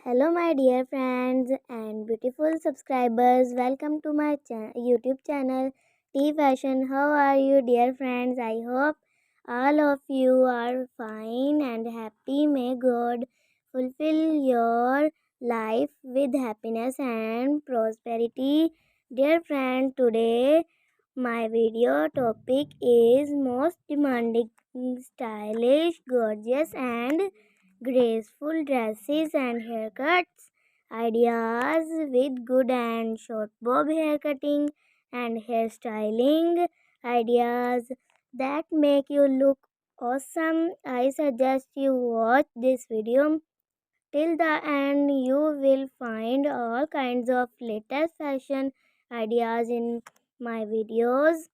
Hello, my dear friends and beautiful subscribers. Welcome to my YouTube channel, Tea Fashion. How are you, dear friends? I hope all of you are fine and happy. May God fulfill your life with happiness and prosperity. Dear friend, today my video topic is most demanding, stylish, gorgeous, and graceful dresses and haircuts, ideas with good and short bob haircutting and hairstyling, ideas that make you look awesome. I suggest you watch this video till the end. You will find all kinds of latest fashion ideas in my videos.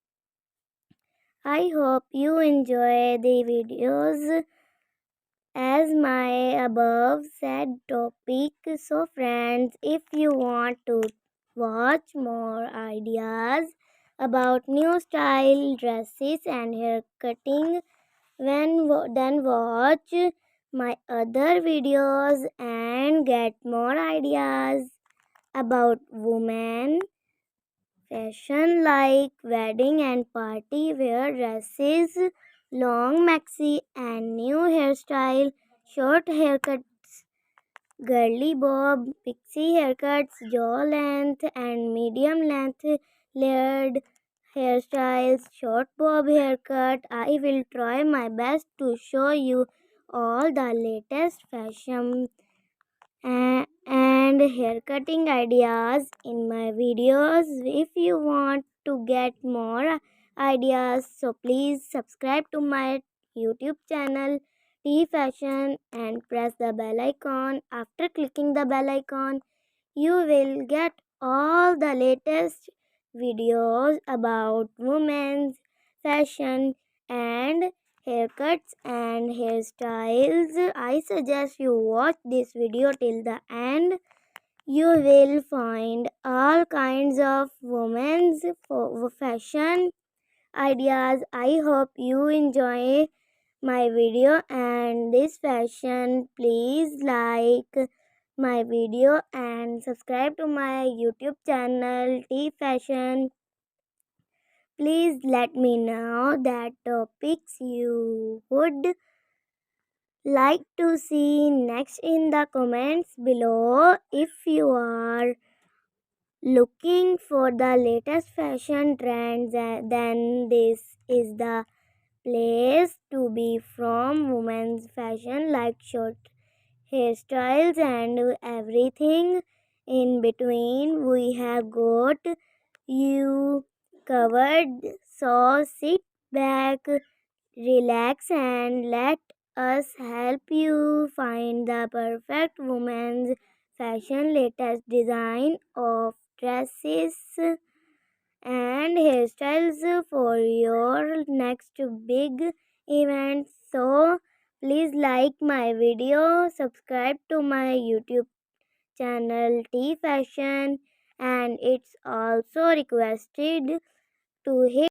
I hope you enjoy the videos as my above said topic. So friends, if you want to watch more ideas about new style dresses and hair cutting, then watch my other videos and get more ideas about women fashion like wedding and party wear dresses, long maxi and new hairstyle, short haircuts, girly bob, pixie haircuts, jaw length and medium length layered hairstyles, short bob haircut. I will try my best to show you all the latest fashion and haircutting ideas in my videos. If you want to get more ideas, so please subscribe to my YouTube channel T Fashion and press the bell icon. After clicking the bell icon, you will get all the latest videos about women's fashion and haircuts and hairstyles. I suggest you watch this video till the end. You will find all kinds of women's fashion ideas. I hope you enjoy my video and this fashion. Please like my video and subscribe to my YouTube channel T Fashion. Please let me know that topics you would like to see next in the comments below. If you are looking for the latest fashion trends, then this is the place to be. From women's fashion like short hairstyles and everything in between, we have got you covered. So sit back, relax, and let us help you find the perfect women's fashion latest design of dresses and hairstyles for your next big event. So please like my video, subscribe to my YouTube channel T Fashion, and it's also requested to hit